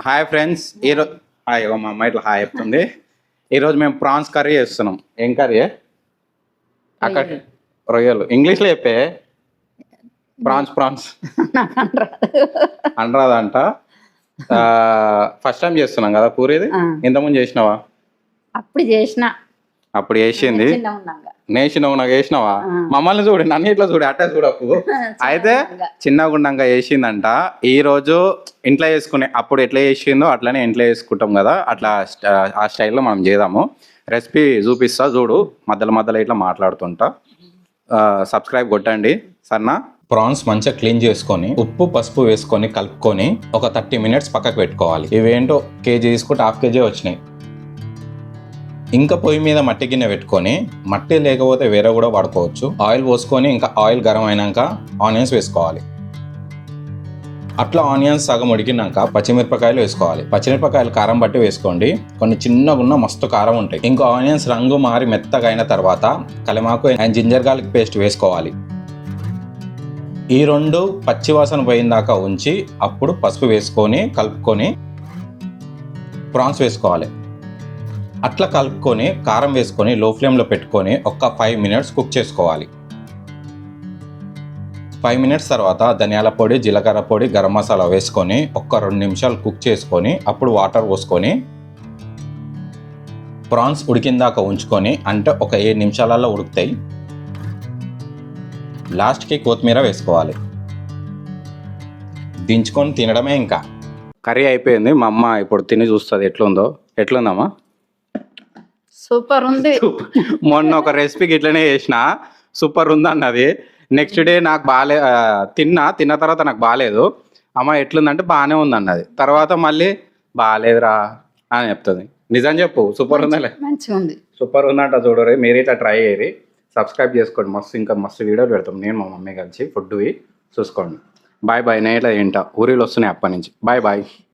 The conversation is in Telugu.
హాయ్ ఫ్రెండ్స్, ఈరోజు హాయ్ మా అమ్మాయి ఇట్లా హాయ్ చెప్తుంది. ఈరోజు మేము ప్రాన్స్ కర్రీ చేస్తున్నాం. ఏం కర్రీ? అక్కడ రొయ్యలు ఇంగ్లీష్లో చెప్పే. ప్రాన్స్ అనరాదంట. ఫస్ట్ టైం చేస్తున్నాం కదా పూరీది. ఇంతకుముందు చేసినావా? అప్పుడు చేసింది నేసినావు, నాకు వేసినావా? మమ్మల్ని చూడు, నన్ను ఇట్లా చూడు, అట్ట చూడకు. అయితే చిన్నగా ఉండగా వేసిందంట. ఈ రోజు ఇంట్లో వేసుకునే అప్పుడు ఎట్లా చేసిందో అట్లనే ఇంట్లో వేసుకుంటాం కదా, అట్లా ఆ స్టైల్లో మనం చేద్దాము. రెసిపీ చూపిస్తా చూడు, మధ్యలో ఇట్లా మాట్లాడుతుంటా. సబ్స్క్రైబ్ కొట్టండి సరేనా. ప్రాన్స్ మంచిగా క్లీన్ చేసుకొని ఉప్పు పసుపు వేసుకొని కలుపుకొని ఒక 30 minutes పక్కకు పెట్టుకోవాలి. ఇవేంటో కేజీ తీసుకుంటే 1/2 kg వచ్చినాయి. ఇంకా పొయ్యి మీద మట్టి గిన్నె పెట్టుకొని, మట్టి లేకపోతే వేరే కూడా వాడుకోవచ్చు. ఆయిల్ పోసుకొని ఇంకా ఆయిల్ గరం అయినాక ఆనియన్స్ వేసుకోవాలి. అట్లా ఆనియన్స్ సగం ఉడికినాక పచ్చిమిరపకాయలు వేసుకోవాలి. పచ్చిమిరపకాయలు కారం బట్టి వేసుకోండి, కొన్ని చిన్నగా ఉన్న మస్తు కారం ఉంటాయి. ఇంకా ఆనియన్స్ రంగు మారి మెత్తగా అయిన తర్వాత కలిమాకు అండ్ జింజర్ గార్లిక్ పేస్ట్ వేసుకోవాలి. ఈ రెండు పచ్చివాసన పోయిందాకా ఉంచి అప్పుడు పసుపు వేసుకొని కలుపుకొని ప్రాన్స్ వేసుకోవాలి. అట్లా కలుపుకొని కారం వేసుకొని లో ఫ్లేమ్లో పెట్టుకొని ఒక 5 minutes కుక్ చేసుకోవాలి. 5 minutes తర్వాత ధనియాల పొడి, జీలకర్ర పొడి, గరం మసాలా వేసుకొని ఒక 2 నిమిషాలు కుక్ చేసుకొని అప్పుడు వాటర్ పోసుకొని ప్రాన్స్ ఉడికిందాక ఉంచుకొని, అంటే ఒక 7 నిమిషాలలో ఉడుకుతాయి. లాస్ట్కి కొత్తిమీర వేసుకోవాలి. దించుకొని తినడమే. ఇంకా కర్రీ అయిపోయింది. మా అమ్మ ఇప్పుడు తిని చూస్తుంది ఎట్లుందమ్మా. సూపర్ ఉంది. మొన్న ఒక రెసిపీకి ఇట్లనే చేసిన, సూపర్ ఉంది అన్నది. నెక్స్ట్ డే నాకు తిన్న తర్వాత నాకు బాగాలేదు. అమ్మ ఎట్లుందంటే బాగానే ఉంది అన్నది. తర్వాత మళ్ళీ బాగాలేదురా అని చెప్తుంది. నిజం చెప్పు, సూపర్ ఉందా? మంచిగా ఉంది, సూపర్ ఉందంట. చూడరు, మీరు ఇట్లా ట్రై చేయరు. సబ్స్క్రైబ్ చేసుకోండి. ఇంకా మస్తు వీడియోలు పెడతాం నేను మా మమ్మీ కలిసి. ఫుడ్వి చూసుకోండి. బాయ్. నేను ఇట్లా తింటా. ఊరిలో వస్తున్నాయి అప్పటి నుంచి. బాయ్.